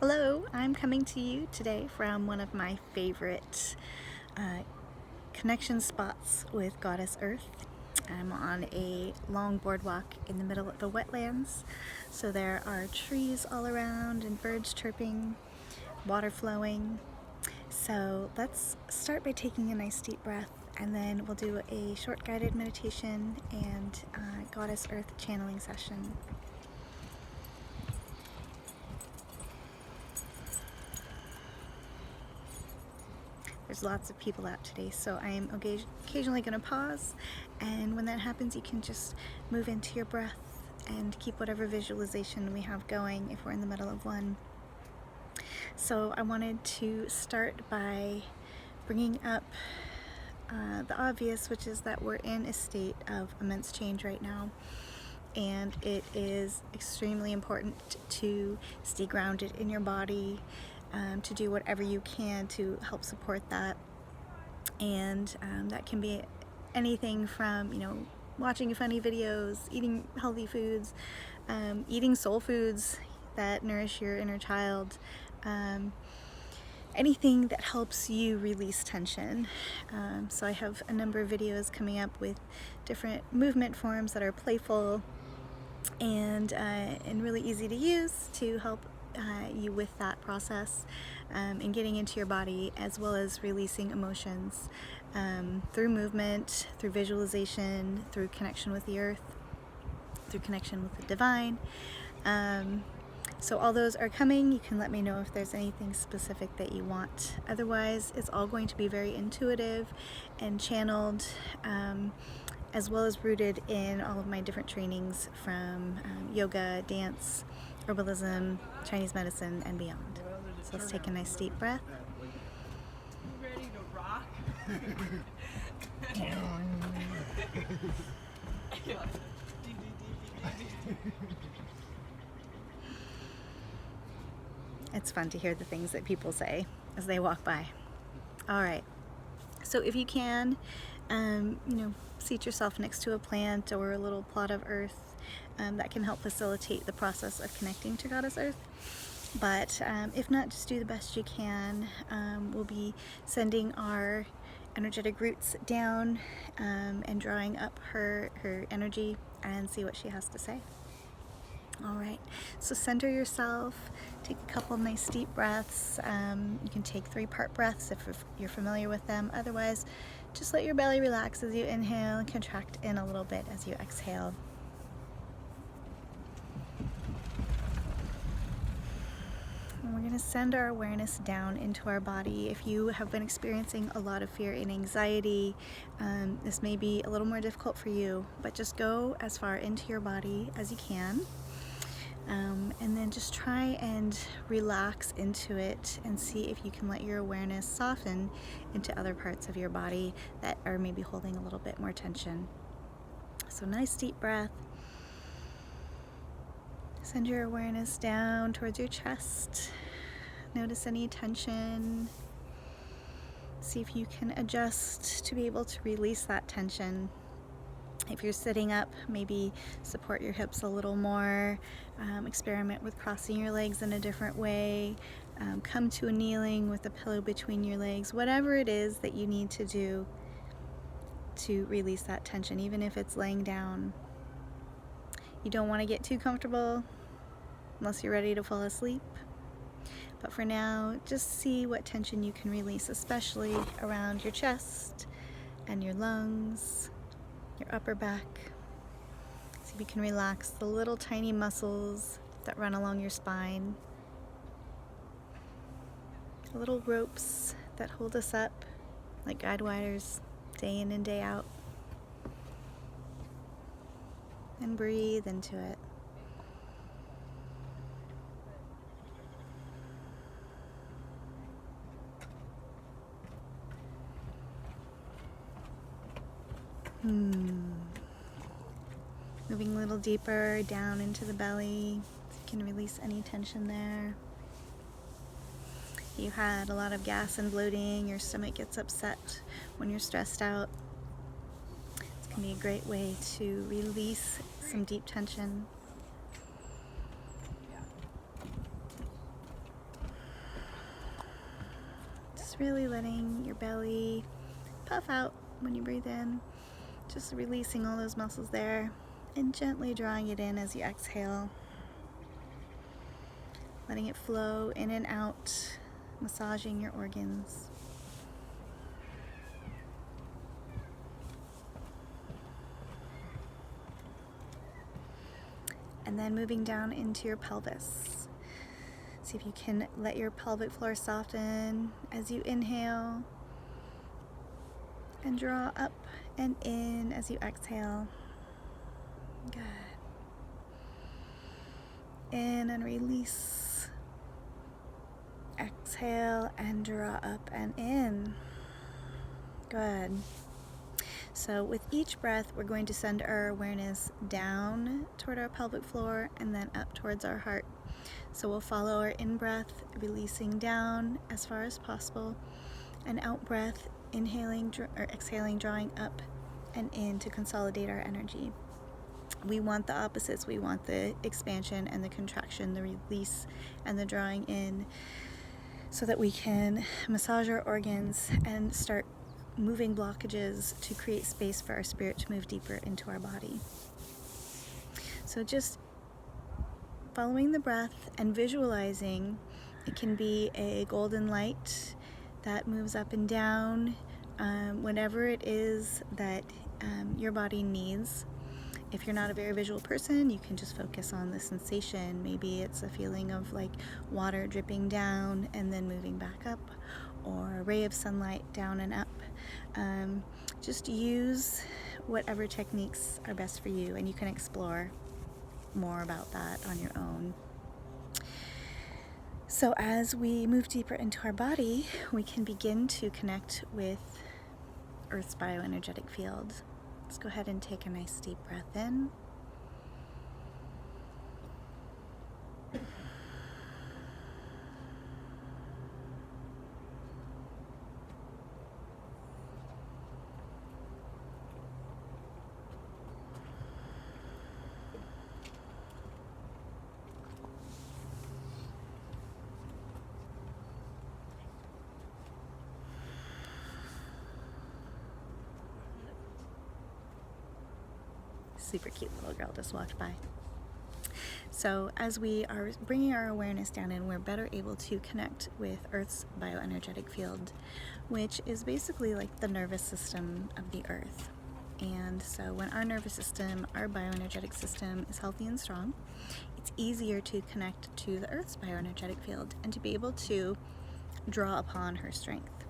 Hello, I'm coming to you today from one of my favorite connection spots with Goddess Earth. I'm on a long boardwalk in the middle of the wetlands, so there are trees all around and birds chirping, water flowing. So let's start by taking a nice deep breath, and then we'll do a short guided meditation and Goddess Earth channeling session. There's lots of people out today, so I am occasionally going to pause, and when that happens you can just move into your breath and keep whatever visualization we have going if we're in the middle of one. So I wanted to start by bringing up the obvious, which is that we're in a state of immense change right now, and it is extremely important to stay grounded in your body, to do whatever you can to help support that. And that can be anything from, watching funny videos, eating healthy foods, eating soul foods that nourish your inner child, anything that helps you release tension. So I have a number of videos coming up with different movement forms that are playful and really easy to use to help you with that process, and getting into your body, as well as releasing emotions through movement, through visualization, through connection with the earth, through connection with the divine. So all those are coming. You can let me know if there's anything specific that you want. Otherwise, it's all going to be very intuitive and channeled, as well as rooted in all of my different trainings from yoga, dance, herbalism, Chinese medicine, and beyond. So let's take a nice deep breath. Ready to rock? It's fun to hear the things that people say as they walk by. All right. So if you can, seat yourself next to a plant or a little plot of earth. That can help facilitate the process of connecting to Goddess Earth. But if not, just do the best you can. We'll be sending our energetic roots down and drawing up her energy and see what she has to say. All right, so center yourself, take a couple nice deep breaths. You can take 3-part breaths if you're familiar with them. Otherwise, just let your belly relax as you inhale and contract in a little bit as you exhale. And we're going to send our awareness down into our body. If you have been experiencing a lot of fear and anxiety, this may be a little more difficult for you, but just go as far into your body as you can. And then just try and relax into it and see if you can let your awareness soften into other parts of your body that are maybe holding a little bit more tension. So nice deep breath. Send your awareness down towards your chest. Notice any tension. See if you can adjust to be able to release that tension. If you're sitting up, maybe support your hips a little more. Experiment with crossing your legs in a different way. Come to a kneeling with a pillow between your legs. Whatever it is that you need to do to release that tension, even if it's laying down. You don't want to get too comfortable unless you're ready to fall asleep. But for now, just see what tension you can release, especially around your chest and your lungs, your upper back. See if you can relax the little tiny muscles that run along your spine. The little ropes that hold us up like guide wires day in and day out. And breathe into it. Moving a little deeper down into the belly, so you can release any tension there. You had a lot of gas and bloating, your stomach gets upset when you're stressed out. It's going to be a great way to release some deep tension. Just really letting your belly puff out when you breathe in. Just releasing all those muscles there and gently drawing it in as you exhale. Letting it flow in and out, massaging your organs. And then moving down into your pelvis. See if you can let your pelvic floor soften as you inhale. And draw up and in as you exhale. Good. In and release. Exhale and draw up and in. Good. So with each breath, we're going to send our awareness down toward our pelvic floor and then up towards our heart. So we'll follow our in-breath, releasing down as far as possible, and out-breath, inhaling or exhaling, drawing up and in to consolidate our energy. We want the opposites. We want the expansion and the contraction, the release and the drawing in, so that we can massage our organs and start moving blockages to create space for our spirit to move deeper into our body. So just following the breath and visualizing, it can be a golden light that moves up and down, whatever it is that your body needs. If you're not a very visual person, you can just focus on the sensation. Maybe it's a feeling of like water dripping down and then moving back up, or a ray of sunlight down and up. Just use whatever techniques are best for you, and you can explore more about that on your own. So as we move deeper into our body, we can begin to connect with Earth's bioenergetic field. Let's go ahead and take a nice deep breath in. Super cute little girl just walked by. So as we are bringing our awareness down in, we're better able to connect with Earth's bioenergetic field, which is basically like the nervous system of the Earth. And so when our nervous system, our bioenergetic system is healthy and strong, it's easier to connect to the Earth's bioenergetic field and to be able to draw upon her strength,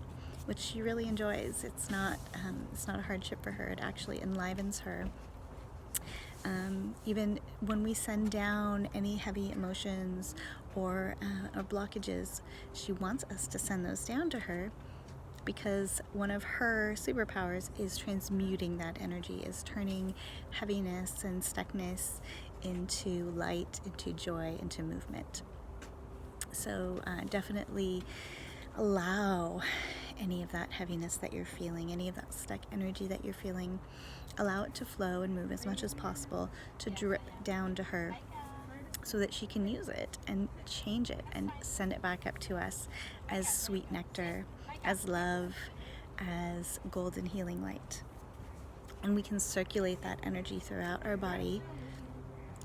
which she really enjoys. It's not a hardship for her. It actually enlivens her. Even when we send down any heavy emotions or blockages, she wants us to send those down to her, because one of her superpowers is transmuting that energy, is turning heaviness and stuckness into light, into joy, into movement. So definitely allow any of that heaviness that you're feeling, any of that stuck energy that you're feeling, allow it to flow and move as much as possible, to drip down to her so that she can use it and change it and send it back up to us as sweet nectar, as love, as golden healing light. And we can circulate that energy throughout our body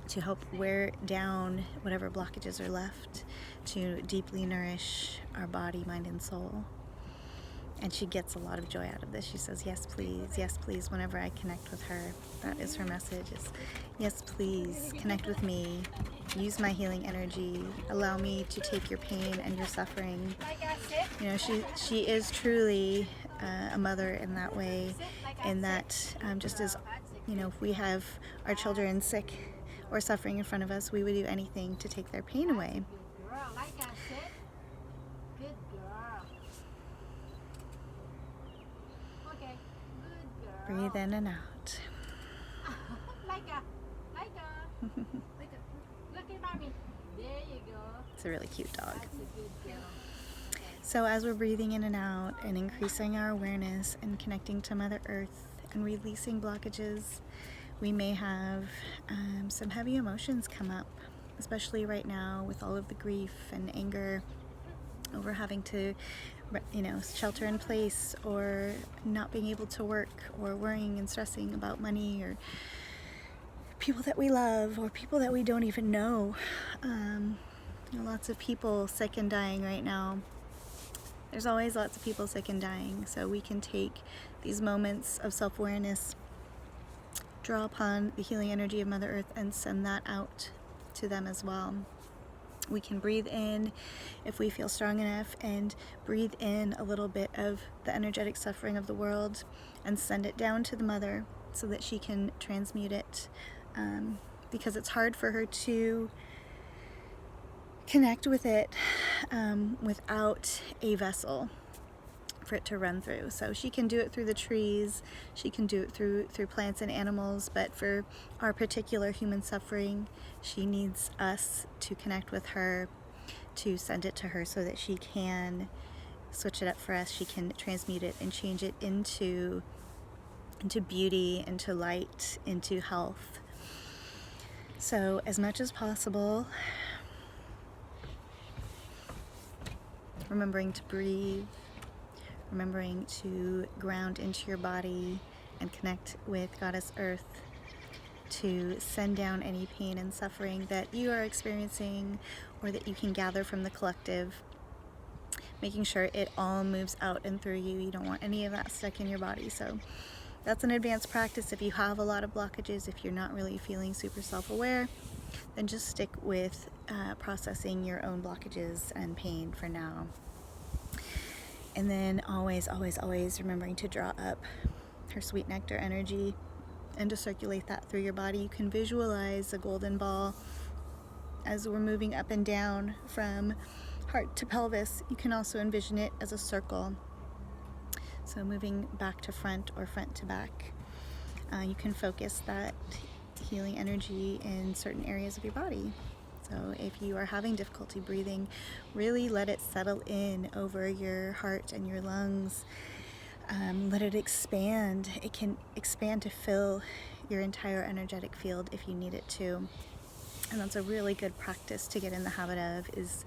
to help wear down whatever blockages are left, to deeply nourish our body, mind, and soul. And she gets a lot of joy out of this. She says, yes, please, whenever I connect with her. That is her message, is yes, please, connect with me. Use my healing energy. Allow me to take your pain and your suffering. You know, she is truly a mother in that way, in that just as, you know, if we have our children sick or suffering in front of us, we would do anything to take their pain away. Breathe in and out. It's a really cute dog. So as we're breathing in and out and increasing our awareness and connecting to Mother Earth and releasing blockages, we may have some heavy emotions come up, especially right now with all of the grief and anger over having to, shelter in place, or not being able to work, or worrying and stressing about money, or people that we love, or people that we don't even know. Lots of people sick and dying right now. There's always lots of people sick and dying, so we can take these moments of self-awareness, draw upon the healing energy of Mother Earth, and send that out to them as well. We can breathe in, if we feel strong enough, and breathe in a little bit of the energetic suffering of the world and send it down to the Mother so that she can transmute it, because it's hard for her to connect with it without a vessel for it to run through. So she can do it through the trees, she can do it through plants and animals, but for our particular human suffering, she needs us to connect with her, to send it to her so that she can switch it up for us. She can transmute it and change it into beauty, into light, into health. So as much as possible, remembering to breathe, remembering to ground into your body and connect with Goddess Earth to send down any pain and suffering that you are experiencing or that you can gather from the collective, making sure it all moves out and through you. You don't want any of that stuck in your body. So that's an advanced practice. If you have a lot of blockages, if you're not really feeling super self-aware, then just stick with processing your own blockages and pain for now. And then always, always, always remembering to draw up her sweet nectar energy and to circulate that through your body. You can visualize a golden ball as we're moving up and down from heart to pelvis. You can also envision it as a circle. So moving back to front or front to back. You can focus that healing energy in certain areas of your body. So if you are having difficulty breathing, really let it settle in over your heart and your lungs. Let it expand. It can expand to fill your entire energetic field if you need it to. And that's a really good practice to get in the habit of, is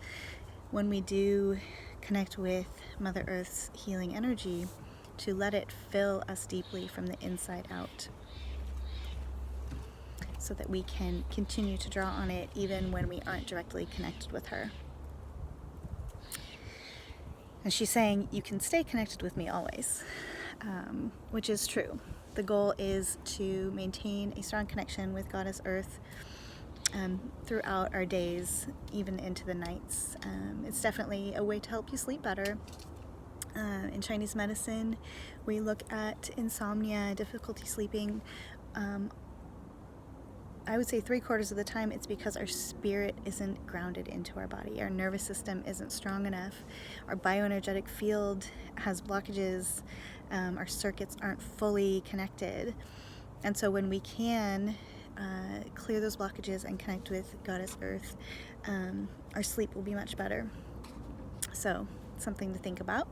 when we do connect with Mother Earth's healing energy, to let it fill us deeply from the inside out, so that we can continue to draw on it even when we aren't directly connected with her. And she's saying, you can stay connected with me always, which is true. The goal is to maintain a strong connection with Goddess Earth throughout our days, even into the nights. It's definitely a way to help you sleep better. In Chinese medicine, we look at insomnia, difficulty sleeping. I would say 3/4 of the time it's because our spirit isn't grounded into our body. Our nervous system isn't strong enough. Our bioenergetic field has blockages. Our circuits aren't fully connected. And so when we can clear those blockages and connect with Goddess Earth, our sleep will be much better. So something to think about.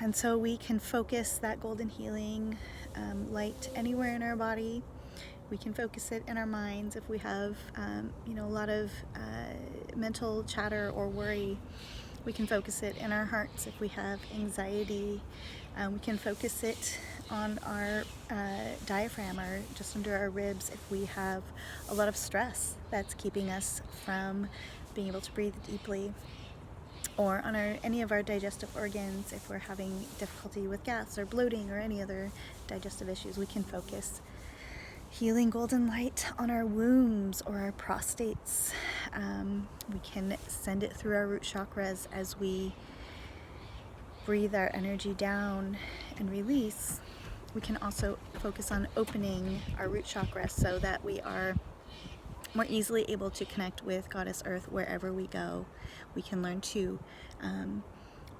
And so we can focus that golden healing light anywhere in our body. We can focus it in our minds if we have a lot of mental chatter or worry. We can focus it in our hearts if we have anxiety. We can focus it on our diaphragm, or just under our ribs, if we have a lot of stress that's keeping us from being able to breathe deeply. Or on any of our digestive organs, if we're having difficulty with gas or bloating or any other digestive issues. We can focus healing golden light on our wombs or our prostates. We can send it through our root chakras as we breathe our energy down and release. We can also focus on opening our root chakra so that we are more easily able to connect with Goddess Earth wherever we go. We can learn to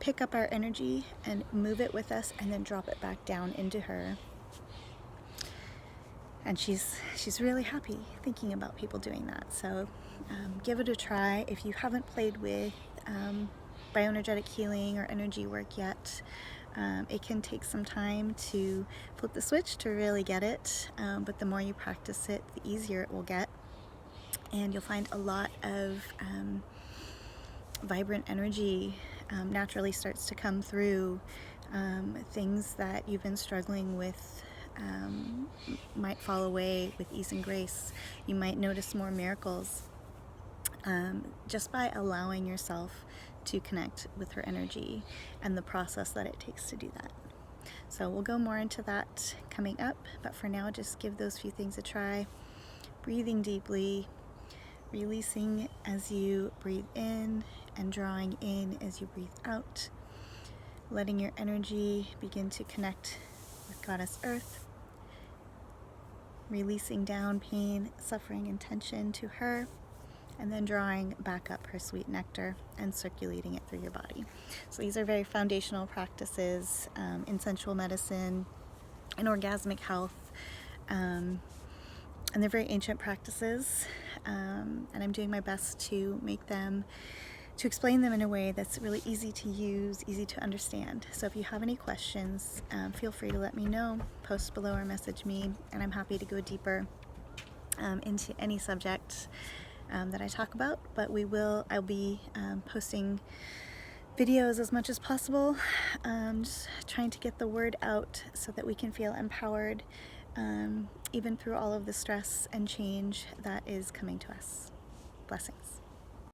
pick up our energy and move it with us, and then drop it back down into her. And she's really happy thinking about people doing that. So give it a try. If you haven't played with bioenergetic healing or energy work yet, it can take some time to flip the switch to really get it. But the more you practice it, the easier it will get. And you'll find a lot of vibrant energy naturally starts to come through. Things that you've been struggling with might fall away with ease and grace. You might notice more miracles just by allowing yourself to connect with her energy and the process that it takes to do that. So we'll go more into that coming up, but for now, just give those few things a try. Breathing deeply, releasing as you breathe in, and drawing in as you breathe out. Letting your energy begin to connect with Goddess Earth. Releasing down pain, suffering, and tension to her. And then drawing back up her sweet nectar and circulating it through your body. So these are very foundational practices in sensual medicine and orgasmic health. And they're very ancient practices. And I'm doing my best to explain them in a way that's really easy to use, easy to understand. So if you have any questions, feel free to let me know, post below or message me, and I'm happy to go deeper into any subject that I talk about. But I'll be posting videos as much as possible, just trying to get the word out so that we can feel empowered even through all of the stress and change that is coming to us. Blessings.